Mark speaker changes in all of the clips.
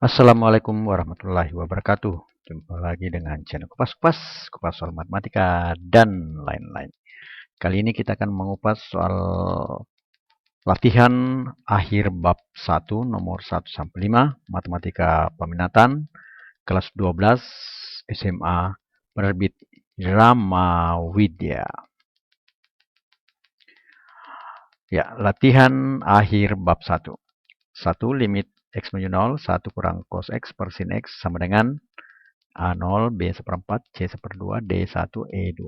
Speaker 1: Assalamualaikum warahmatullahi wabarakatuh. Jumpa lagi dengan channel Kupas-Kupas, Kupas soal matematika, dan lain-lain. Kali ini kita akan mengupas soal latihan akhir bab 1, nomor 1-5, Matematika Peminatan, kelas 12, SMA, penerbit Rama Widya. Ya, latihan akhir bab 1. 1. Limit X menuju 0, 1 kurang cos X per sin X sama dengan A0, B1/4, C1/2, D1, E2.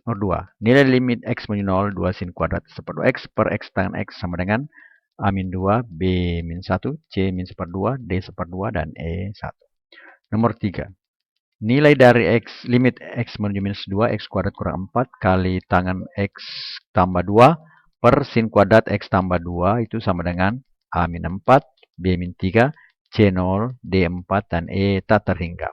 Speaker 1: Nomor 2. Nilai limit X menuju 0, 2 sin kuadrat 1/2X per X tangen X sama dengan A-2, B-1, C-1/2, D1/2, dan E1. Nomor 3. Nilai dari X, limit X menuju minus 2, X kuadrat kurang 4 kali tangen X tambah 2 per sin kuadrat X tambah 2 itu sama dengan A-4, B-3, C0, D4, dan E tak terhingga.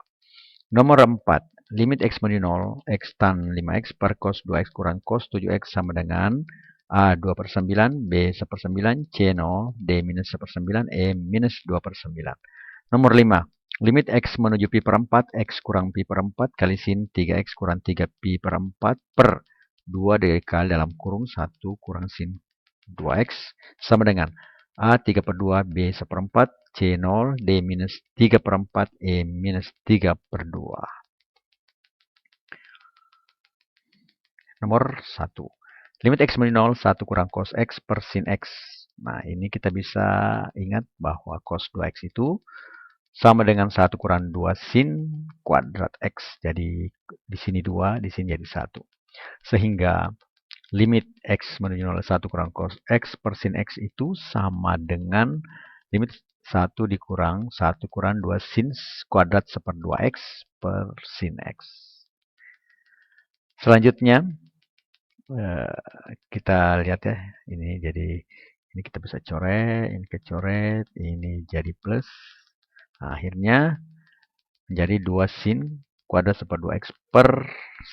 Speaker 1: Nomor 4. Limit X menuju 0, X tan 5X per cos 2X kurang cos 7X sama dengan A 2/9, B 1/9, C0, D minus 1/9, E minus 2/9. Nomor 5. Limit X menuju pi per 4, X kurang pi per 4 kali sin 3X kurang 3 pi per 4 per 2 dikali dalam kurung 1 kurang sin 2X sama dengan A 3/2, B 1/4, C0, D minus 3/4, E minus 3/2. Nomor 1. Limit X menuju 0, 1 kurang cos X per sin X. Nah, ini kita bisa ingat bahwa cos 2X itu sama dengan 1 kurang 2 sin kuadrat X. Jadi, di sini 2, di sini jadi 1. Sehingga limit X menuju 0, 1 kurang cos X per sin X itu sama dengan limit 1 dikurang 1 kurang 2 sin kuadrat 1/2X per sin X. Selanjutnya, kita lihat ya, ini jadi ini kita bisa coret, ini kecoret, ini jadi plus. Nah, akhirnya menjadi 2 sin kuadrat 1/2X per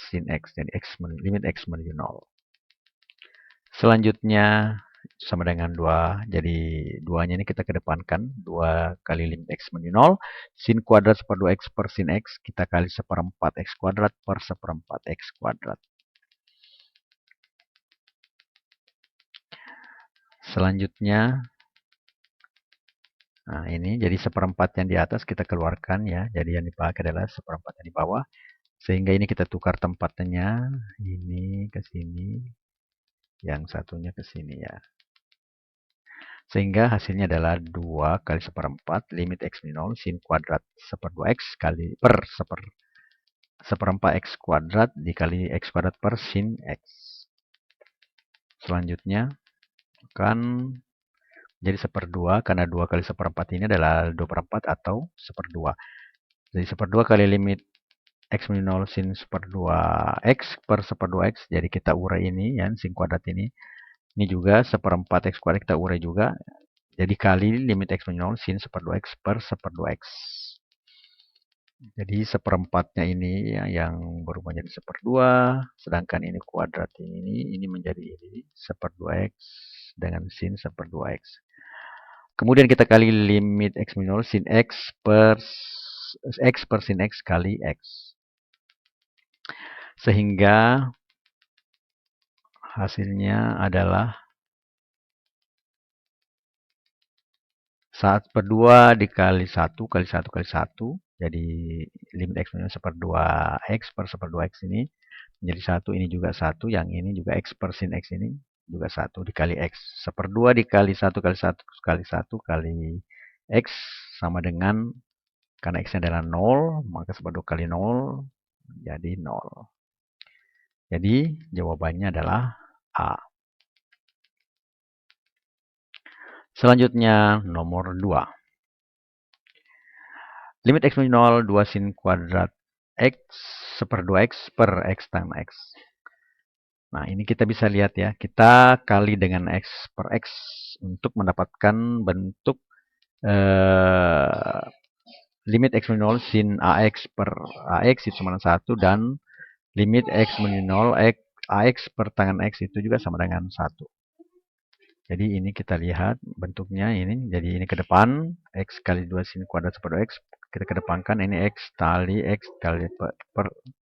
Speaker 1: sin X. Jadi limit X menuju 0. Selanjutnya sama dengan 2. Jadi 2-nya ini kita kedepankan. 2 kali limit X menuju 0. Sin kuadrat 1/2X per sin X. Kita kali 1/4X kuadrat per 1/4X kuadrat. Selanjutnya, nah ini jadi 1/4 yang di atas kita keluarkan ya. Jadi yang dipakai adalah 1/4 yang di bawah. Sehingga ini kita tukar tempatnya. Ini ke sini. Yang satunya ke sini ya. Sehingga hasilnya adalah 2 kali 1/4 limit X menuju 0 sin kuadrat 1/2X kali per 1/4X kuadrat dikali X kuadrat per sin X. Selanjutnya akan jadi 1/2 karena 2 kali 1/4 ini adalah 2/4 atau 1/2. Jadi 1/2 kali limit X menuju 0 sin 1/2X per 1/2X. Jadi kita urai ini ya, sin kuadrat ini. Ini juga 1/4X kuadrat kita urai juga. Jadi kali limit X menuju 0 sin 1/2X per 1/2X. Jadi 1/4-nya ini yang berubah menjadi 1/2. Sedangkan ini kuadrat ini menjadi ini 1/2X dengan sin 1/2X. Kemudian kita kali limit X menuju 0 sin X per sin X kali X. Sehingga hasilnya adalah 1/2 dikali 1 kali 1 kali 1. Jadi limit X menuju 1/2X per 1/2X ini menjadi 1. Ini juga 1. Yang ini juga X per sin X ini juga 1 dikali X. 1/2 dikali 1 kali 1 kali 1 kali X sama dengan, karena X-nya adalah 0, maka 1/2 kali 0 jadi 0. Jadi jawabannya adalah A. Selanjutnya nomor 2. Limit X menuju 0, 2 sin kuadrat X 1/2X per X tangen X. Nah, ini kita bisa lihat ya. Kita kali dengan X per X untuk mendapatkan bentuk limit X menuju 0 sin AX per AX itu sama dengan 1. Dan limit X menuju 0 AX per tangen X itu juga sama dengan 1. Jadi ini kita lihat bentuknya ini. Jadi ini ke depan, X kali 2 sin kuadrat per 2X. Kita kedepankan ini X kali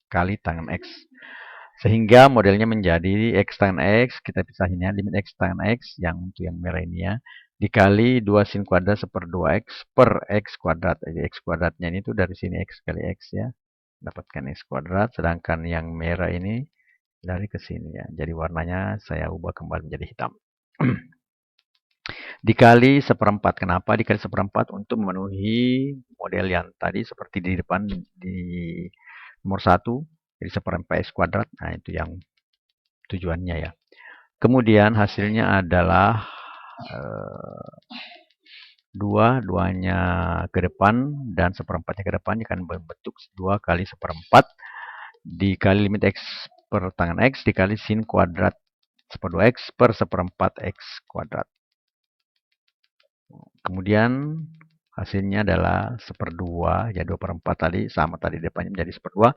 Speaker 1: kali tangan X. Sehingga modelnya menjadi X tangan X. Kita pisahinnya limit X tangan X. Yang untuk yang merah ini ya. Dikali 2 sin kuadrat per 2X per X kuadrat. Jadi X kuadratnya ini tuh dari sini X kali X ya. Dapatkan X kuadrat. Sedangkan yang merah ini dari ke sini ya. Jadi warnanya saya ubah kembali menjadi hitam. Dikali seperempat. Kenapa dikali seperempat? Untuk memenuhi model yang tadi seperti di depan di nomor 1. Jadi seperempat X kuadrat. Nah itu yang tujuannya ya. Kemudian hasilnya adalah duanya ke depan dan seperempatnya ke depan akan berbentuk 2 kali seperempat dikali limit X per tangan X dikali sin kuadrat per 2X per seperempat X kuadrat. Kemudian hasilnya adalah 1/2, ya 2/4 tadi, sama tadi depannya menjadi 1/2.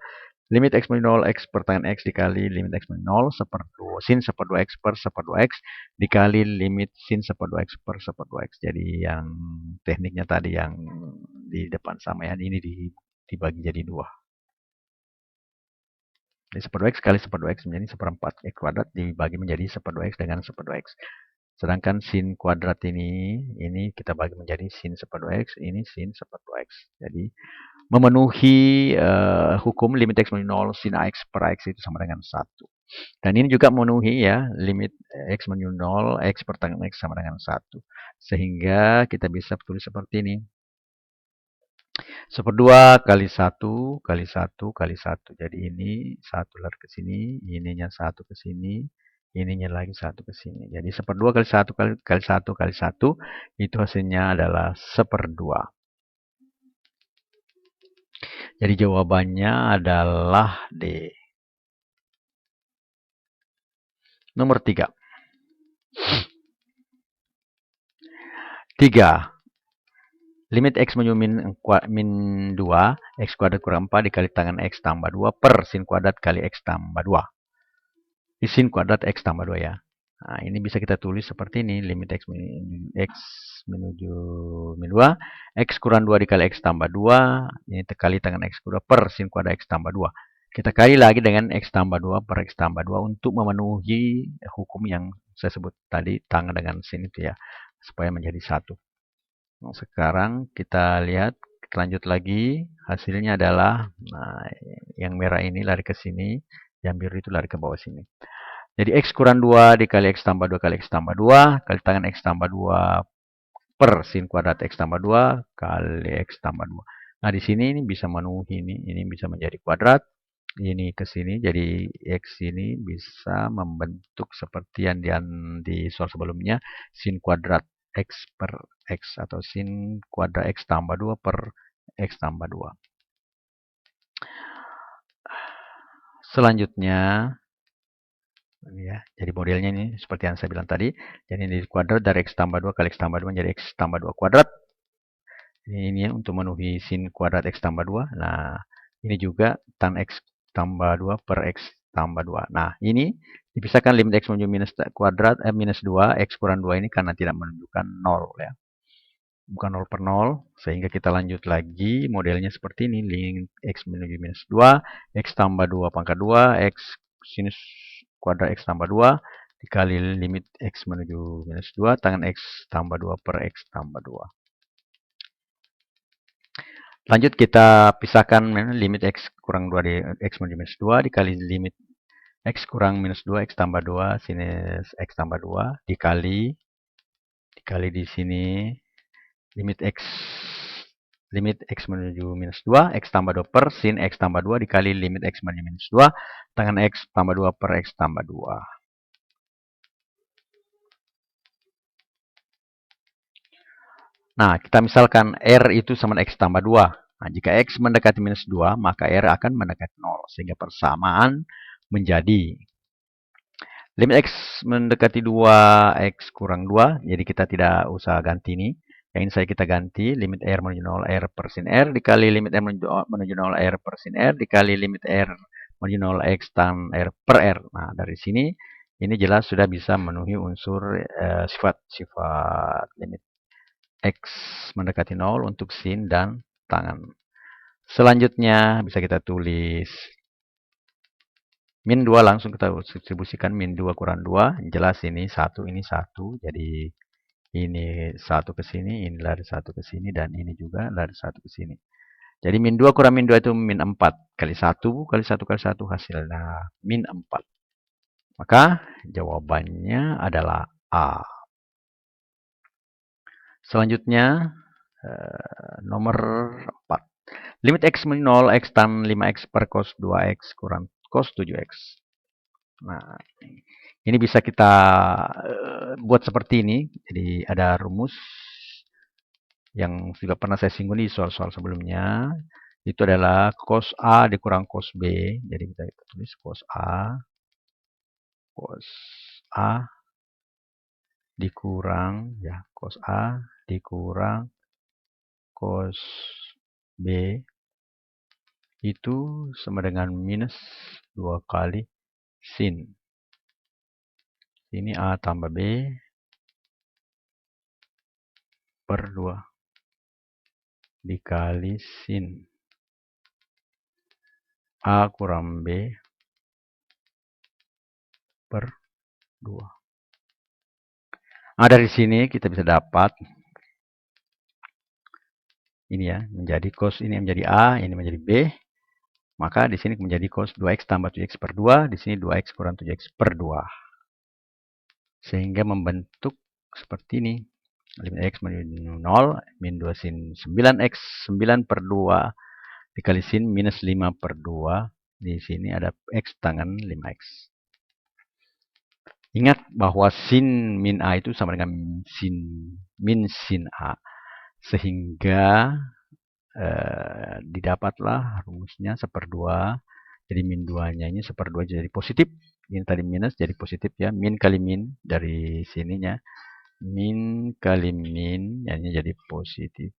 Speaker 1: Limit X menuju 0, X per tangan X dikali limit X menuju 0, 1/2, sin 1/2X per 1/2X dikali limit sin 1/2X per 1/2X. Jadi yang tekniknya tadi yang di depan sama ya, ini dibagi jadi 2. Jadi 1/2X kali 1/2X menjadi 1/4 X kuadrat dibagi menjadi 1/2X dengan 1/2X. Sedangkan sin kuadrat ini kita bagi menjadi sin 1/2X, ini sin 1/2X. Jadi memenuhi hukum limit X menuju 0 sin AX per AX itu sama dengan 1. Dan ini juga memenuhi ya limit X menuju 0 X per tangan X sama dengan 1. Sehingga kita bisa tulis seperti ini. 1/2 kali 1 kali 1 kali 1. Jadi ini 1 lari ke sini, ininya 1 ke sini, ininya lagi 1 ke sini. Jadi 1/2 kali 1 kali 1 kali 1 itu hasilnya adalah 1/2. Jadi jawabannya adalah D. Nomor 3. 3. Limit X menuju min 2, X kuadrat kurang 4 dikali tangan X tambah 2 per sin kuadrat kali X tambah 2. Di sin kuadrat X tambah 2 ya. Nah, ini bisa kita tulis seperti ini. Limit X menuju min 2, X kurang 2 dikali X tambah 2. Ini kali tangan X kuadrat per sin kuadrat X tambah 2. Kita kali lagi dengan X tambah 2 per X tambah 2 untuk memenuhi hukum yang saya sebut tadi, tangan dengan sin itu ya. Supaya menjadi 1. Nah, sekarang kita lihat, kita lanjut lagi. Hasilnya adalah, nah, yang merah ini lari ke sini, yang biru itu lari ke bawah sini. Jadi X kurang 2 dikali X tambah 2 kali X tambah 2, kali tangan X tambah 2 per sin kuadrat X tambah 2 kali X tambah 2. Nah, di sini ini bisa memenuhi ini bisa menjadi kuadrat. Ini ke sini, jadi X ini bisa membentuk seperti yang di soal sebelumnya, sin kuadrat X per X atau sin kuadrat X tambah 2 per X tambah 2. Selanjutnya, ya, jadi modelnya ini seperti yang saya bilang tadi. Jadi ini kuadrat dari X tambah 2 kali X tambah 2 menjadi X tambah 2 kuadrat. Ini untuk memenuhi sin kuadrat X tambah 2. Nah, ini juga tan X tambah 2 per X tambah 2. Nah, ini dipisahkan limit X menuju minus kuadrat, minus 2, X kurang 2 ini karena tidak menunjukkan 0 ya. Bukan 0 per 0, sehingga kita lanjut lagi modelnya seperti ini. Limit X menuju minus 2, X tambah 2 pangkat 2, X sinus kuadrat X tambah 2, dikali limit X menuju minus 2, tangan X tambah 2 per X tambah 2. Lanjut kita pisahkan limit X kurang 2 di X menuju minus 2 dikali limit X kurang minus 2 X tambah 2 sinus X tambah 2 dikali di sini limit X menuju minus 2 X tambah 2 per sin X tambah 2 dikali limit X menuju minus 2 tangan X tambah 2 per X tambah 2. Nah, kita misalkan R itu sama X tambah 2. Nah, jika X mendekati minus 2, maka R akan mendekati 0. Sehingga persamaan menjadi limit X mendekati 2, X kurang 2. Jadi kita tidak usah ganti ini. Yang ini saya kita ganti. Limit R menuju 0, R per sin R. Dikali limit R menuju 0, R per sin R. Dikali limit R menuju 0, X tan R per R. Nah, dari sini Ini jelas sudah bisa memenuhi unsur sifat limit X mendekati 0 untuk sin dan tangan. Selanjutnya bisa kita tulis min 2 langsung kita distribusikan min 2 kurang 2. Jelas ini 1, ini 1. Jadi ini 1 ke sini, ini lari 1 ke sini, dan ini juga lari 1 ke sini. Jadi min 2 kurang min 2 itu min 4. Kali 1, kali 1, kali 1 hasilnya min 4. Maka jawabannya adalah A. Selanjutnya nomor 4. Limit X min 0, X tan 5X per cos 2X kurang cos 7X. Nah, ini bisa kita buat seperti ini. Jadi ada rumus yang sudah pernah saya singgung di soal-soal sebelumnya. Itu adalah cos A dikurang cos B. Jadi kita tulis cos A dikurang cos A dikurang cos B itu sama dengan minus 2 kali sin. Ini A tambah B per 2 dikali sin A kurang B per 2. Nah, dari sini kita bisa dapat ini ya, menjadi cos ini menjadi A, ini menjadi B. Maka di sini menjadi cos 2X tambah 7X per 2. Di sini 2X kurang 7X per 2. Sehingga membentuk seperti ini. Limit X menuju 0, min 2 sin 9X, 9 per 2 dikali sin minus 5 per 2. Di sini ada X tangan 5X. Ingat bahwa sin min A itu sama dengan min sin A. Sehingga didapatlah rumusnya 1/2. Jadi min 2-nya ini 1/2 jadi positif. Ini tadi minus jadi positif ya. Min kali min dari sininya. Min kali min ini jadi positif.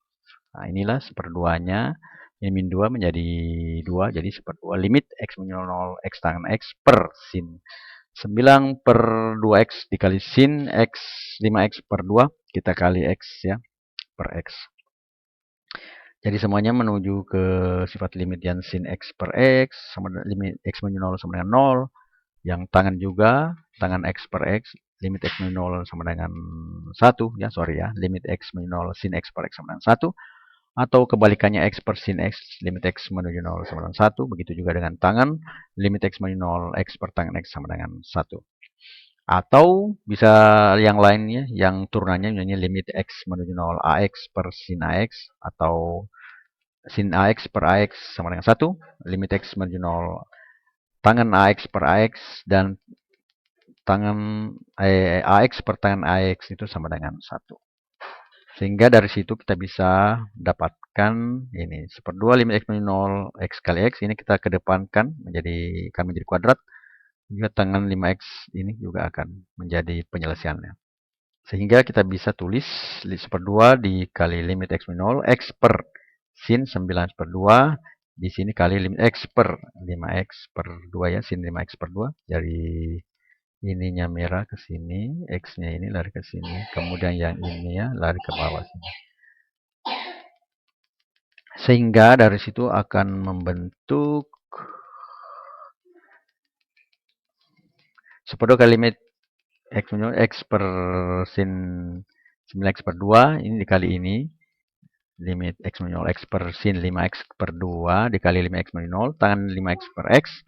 Speaker 1: Nah, inilah 1/2-nya. Ini min 2 menjadi 2. Jadi 1/2 limit X menuju 0 X tangan X per sin 9 per 2X dikali sin X 5X per 2. Kita kali X ya per X. Jadi semuanya menuju ke sifat limit yang sin X per X, sama limit X menuju 0 sama dengan 0. Yang tangan juga, tangan X per X, limit X menuju 0 sama dengan 1. Ya, sorry ya, limit X menuju 0 sin X per X sama dengan 1. Atau kebalikannya X per sin X, limit X menuju 0 sama dengan 1. Begitu juga dengan tangan, limit X menuju 0, X per tangan X sama dengan 1. Atau bisa yang lainnya, yang turunannya misalnya limit X menuju 0 AX per sin AX, atau sin AX per AX sama dengan 1, limit X menuju 0 tangan AX per AX, dan tangan AX per tangan AX itu sama dengan 1. Sehingga dari situ kita bisa dapatkan ini 1/2 limit X menuju 0 X kali X, ini kita kedepankan menjadi kami jadi kuadrat. Juga tangan 5X ini juga akan menjadi penyelesaiannya. Sehingga kita bisa tulis 1/2 dikali limit X menuju 0 X per sin 9/2. Di sini kali limit X per 5X per 2 ya, sin 5X per 2. Dari ininya merah ke sini, X-nya ini lari ke sini. Kemudian yang ini ya lari ke bawah sini. Sehingga dari situ akan membentuk 1/2 kali limit X menuju X per sin 9X per 2. Ini dikali ini. Limit X menuju 0 X per sin 5X per 2 dikali 5X menuju 0 tangan 5X per X.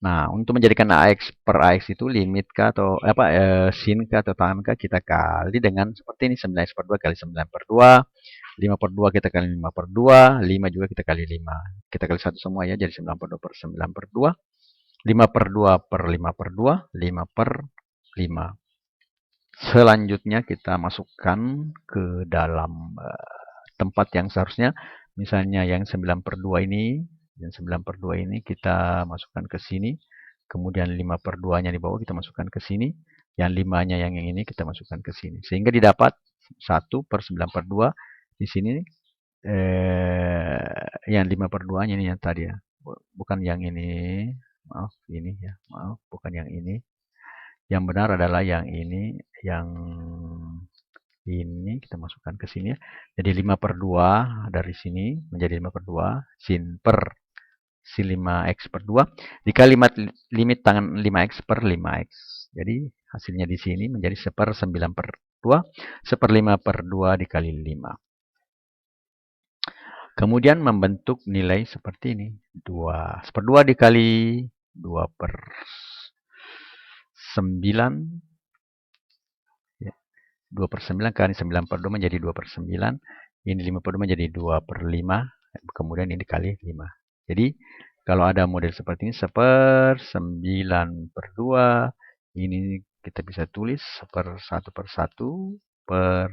Speaker 1: Nah, untuk menjadikan AX per AX itu limit kah atau sin kah atau tangan kah, kita kali dengan seperti ini 9X per 2 kali 9 per 2. 5 per 2 kita kali 5 per 2. 5 juga kita kali 5. Kita kali 1 semua ya, jadi 9 per 2 per 9 per 2. 5 per 2 per 5 per 2. 5 per 5. Selanjutnya kita masukkan ke dalam tempat yang seharusnya, misalnya yang 9 per 2 ini, yang 9 per 2 ini kita masukkan ke sini, kemudian 5 per 2-nya di bawah kita masukkan ke sini, yang 5-nya yang ini kita masukkan ke sini. Sehingga didapat 1 per 9 per 2, di sini yang 5 per 2-nya ini yang tadi ya, bukan yang ini, maaf ini ya, maaf bukan yang ini. Yang benar adalah yang ini, yang ini kita masukkan ke sini ya. Jadi 5/2 dari sini menjadi 5/2 sin 5x per 2 dikali limit tangan 5x per 5x. Jadi hasilnya di sini menjadi 1/9/2, 1/5/2 dikali 5. Kemudian membentuk nilai seperti ini. 2/2 dikali 2/9. 2/9 kali 9/2 menjadi 2/9. Ini 5/2 menjadi 2/5. Kemudian ini dikali 5. Jadi kalau ada model seperti ini 1/9/2. Ini kita bisa tulis 1/1/1 per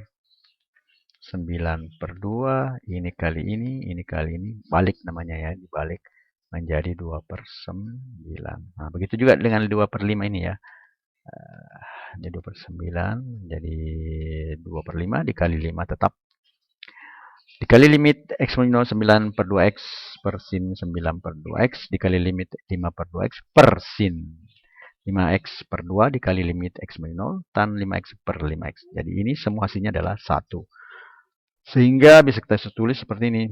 Speaker 1: 9/2. Ini kali ini kali ini. Balik namanya ya, dibalik menjadi 2/9. Nah, begitu juga dengan 2/5 ini ya. Jadi 2/9 jadi 2/5 dikali 5 tetap. Dikali limit x min 9/2x per sin 9/2x dikali limit 5/2x per sin 5x per 2 dikali limit x min 0 tan 5x per 5x. Jadi ini semua hasilnya adalah 1. Sehingga bisa kita tulis seperti ini.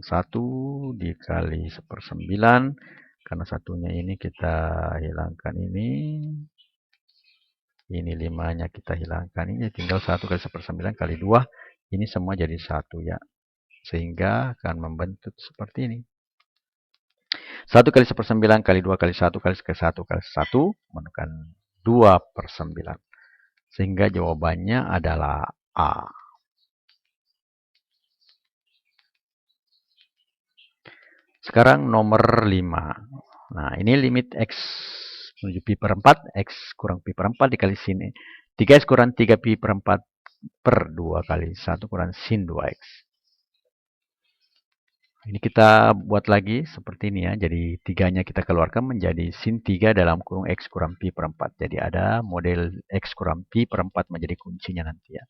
Speaker 1: 1 dikali 1/9. Karena satunya ini kita hilangkan ini. Ini 5-nya kita hilangkan. Ini tinggal 1 kali 1/9 kali 2. Ini semua jadi 1 ya. Sehingga akan membentuk seperti ini. 1 kali 1/9 kali 2 kali 1 kali 1 kali 1 menentukan 2/9. Sehingga jawabannya adalah A. Sekarang nomor 5. Nah, ini limit x menuju pi per 4. X kurang pi per 4 dikali sin 3x kurang 3 pi per 4 per 2 kali 1 kurang sin 2x. Ini kita buat lagi seperti ini ya. Jadi 3-nya kita keluarkan menjadi sin 3 dalam kurung x kurang pi per 4. Jadi ada model x kurang pi per 4 menjadi kuncinya nanti ya.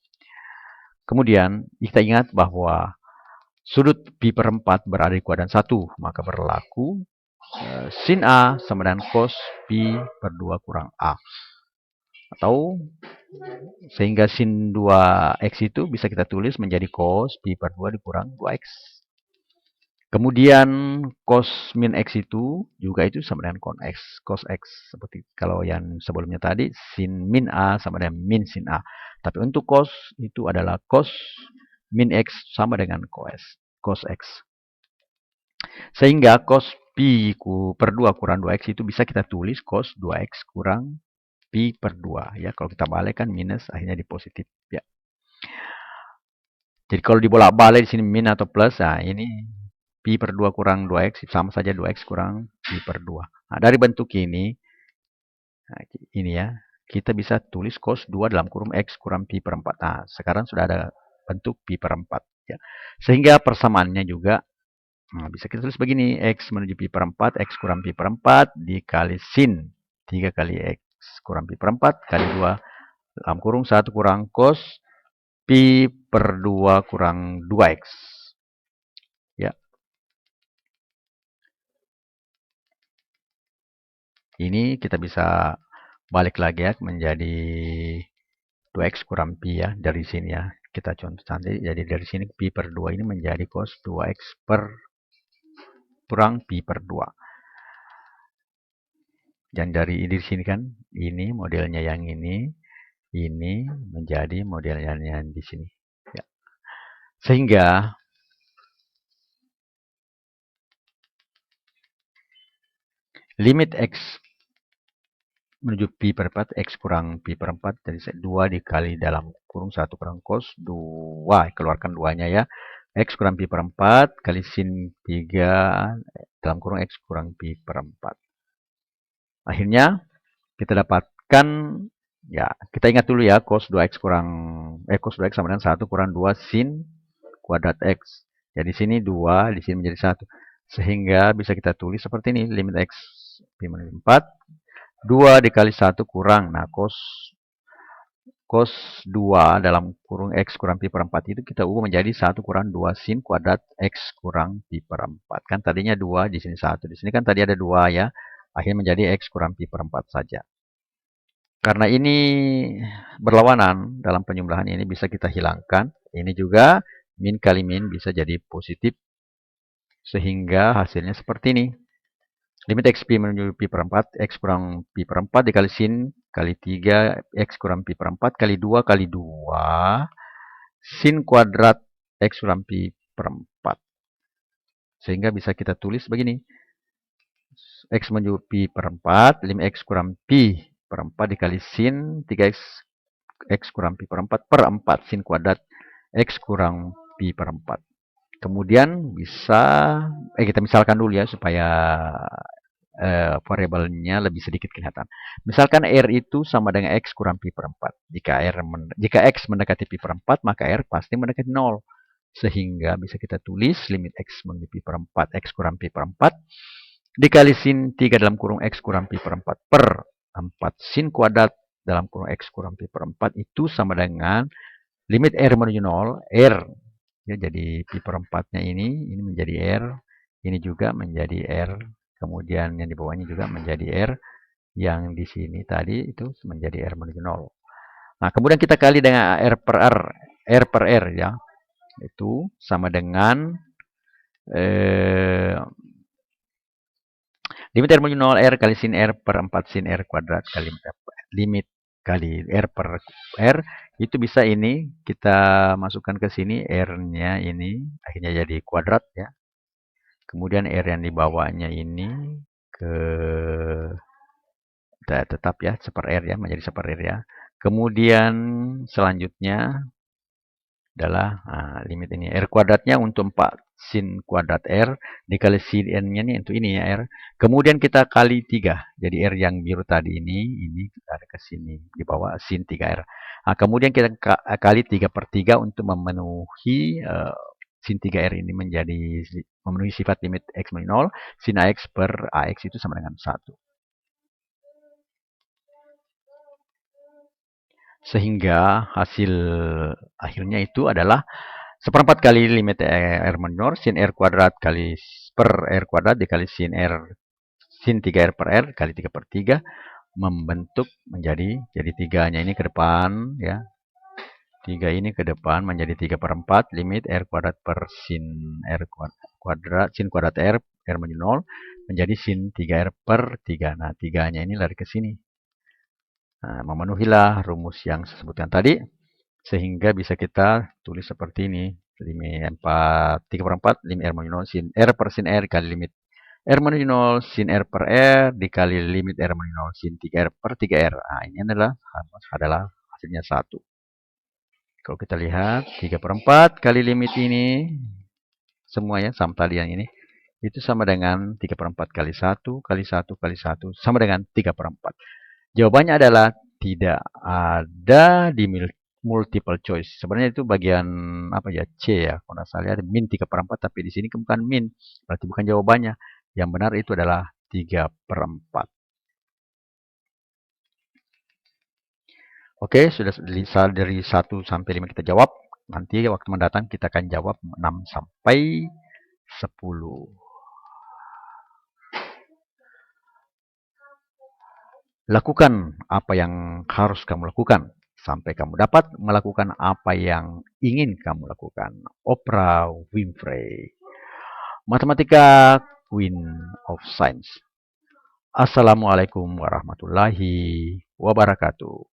Speaker 1: Kemudian kita ingat bahwa sudut pi per 4 berada di kuadran 1. Maka berlaku sin A sama dengan cos pi per 2 kurang A. Atau sehingga sin 2x itu bisa kita tulis menjadi cos pi per 2 dikurang 2x. Kemudian cos min x itu juga itu sama dengan cos x. Seperti kalau yang sebelumnya tadi, sin min A sama dengan min sin A. Tapi untuk cos itu adalah cos min x sama dengan cos x. Sehingga cos pi per 2 kurang 2x itu bisa kita tulis cos 2x kurang pi per 2. Ya, kalau kita balik kan minus akhirnya di positif. Ya. Jadi kalau dibolak-balik di sini min atau plus, nah ini pi per 2 kurang 2x sama saja 2x kurang pi per 2. Nah, dari bentuk ini, nah, ini ya, kita bisa tulis cos 2 dalam kurung x kurang pi per 4. Nah, sekarang sudah ada bentuk pi per 4. Ya. Sehingga persamaannya juga bisa kita tulis begini, x menuju pi per 4, x kurang pi per 4 dikali sin 3 kali x kurang pi per 4 kali 2 dalam kurung 1 kurang cos pi per 2 kurang 2x. Ya. Ini kita bisa balik lagi ya menjadi 2x kurang pi ya dari sini ya. Kita contoh nanti, jadi dari sini pi per 2 ini menjadi cos 2x per kurang pi per 2. Dan dari sini kan, ini modelnya yang ini menjadi modelnya yang di sini. Ya. Sehingga limit x menuju pi per 4, x kurang pi per 4, dari 2 dikali dalam kurung 1 kurang cos 2, keluarkan 2-nya ya. X kurang pi per 4 kali sin 3 dalam kurung x kurang pi per 4. Akhirnya kita dapatkan, ya kita ingat dulu ya, cos 2x sama dengan 1 kurang 2 sin kuadrat x. Jadi sini 2, di sini menjadi 1. Sehingga bisa kita tulis seperti ini, limit x pi menuju 4, 2 dikali 1 kurang, nah cos 2 dalam kurung x kurang pi per 4 itu kita ubah menjadi 1 kurang 2 sin kuadrat x kurang pi per 4. Kan tadinya 2, di sini 1. Di sini kan tadi ada 2 ya. Akhirnya menjadi x kurang pi per 4 saja. Karena ini berlawanan dalam penjumlahan ini bisa kita hilangkan. Ini juga min kali min bisa jadi positif. Sehingga hasilnya seperti ini. Limit x pi menuju pi per 4, x kurang pi per 4 dikali sin kali 3, x kurang pi per 4 kali 2, sin kuadrat x kurang pi per 4. Sehingga bisa kita tulis begini. X menuju pi per 4, lim x kurang pi per 4 dikali sin 3x x kurang pi per 4 per 4 sin kuadrat x kurang pi per 4. Kemudian bisa kita misalkan dulu ya supaya variabelnya lebih sedikit kelihatan. Misalkan R itu sama dengan X kurang pi per 4. Jika X mendekati pi per 4, maka R pasti mendekati 0. Sehingga bisa kita tulis limit X menuju pi per 4, X kurang pi per 4, dikali sin 3 dalam kurung X kurang pi per 4 per 4 sin kuadrat dalam kurung X kurang pi per 4 itu sama dengan limit R menuju 0, R. Ya, jadi pi per 4-nya ini menjadi R, ini juga menjadi R, kemudian yang di bawahnya juga menjadi R, yang di sini tadi itu menjadi R menuju 0. Nah, kemudian kita kali dengan R per R ya, itu sama dengan limit R menuju 0 R kali sin R per 4 sin R kuadrat kali limit kali R per R, itu bisa ini kita masukkan ke sini, R-nya ini akhirnya jadi kuadrat ya. Kemudian R yang di bawahnya ini ke tetap ya seper R ya, menjadi seper R ya. Kemudian selanjutnya adalah limit ini R kuadratnya untuk 4 sin kuadrat R dikali sin N-nya nih untuk ini ya R. Kemudian kita kali 3. Jadi R yang biru tadi ini kita ada ke sini di bawah sin 3R. Nah, kemudian kita kali 3 per 3 untuk memenuhi sin 3R ini menjadi memenuhi sifat limit X menuju 0, sin AX per AX itu sama dengan 1. Sehingga hasil akhirnya itu adalah seperempat kali limit R menor sin R kuadrat kali per R kuadrat dikali sin R sin 3R per R kali 3 per 3 membentuk menjadi jadi 3-nya ini ke depan ya. 3 ini ke depan menjadi 3 per 4 limit R kuadrat per sin R kuadrat sin kuadrat R menuju 0 menjadi sin 3R per 3. Nah, 3-nya ini lari ke sini. Nah, memenuhilah rumus yang saya sebutkan tadi, sehingga bisa kita tulis seperti ini. Limit 3 per 4, limit R menuju 0, sin R per sin R kali limit R menuju 0, sin R per R dikali limit R menuju 0, sin 3R per 3R. Nah, ini adalah hasilnya 1. Kalau kita lihat, 3 per 4 kali limit ini, semuanya sama tadi yang ini, itu sama dengan 3 per 4 kali 1, kali 1, kali 1, sama dengan 3 per 4. Jawabannya adalah tidak ada di multiple choice. Sebenarnya itu bagian apa ya, C ya. Kalau saya lihat min 3 per 4, tapi di sini bukan min. Berarti bukan jawabannya. Yang benar itu adalah 3 per 4. Oke, sudah dari 1 sampai 5 kita jawab. Nanti waktu mendatang kita akan jawab 6 sampai 10. Lakukan apa yang harus kamu lakukan sampai kamu dapat melakukan apa yang ingin kamu lakukan. Oprah Winfrey. Matematika Queen of Science. Assalamualaikum warahmatullahi wabarakatuh.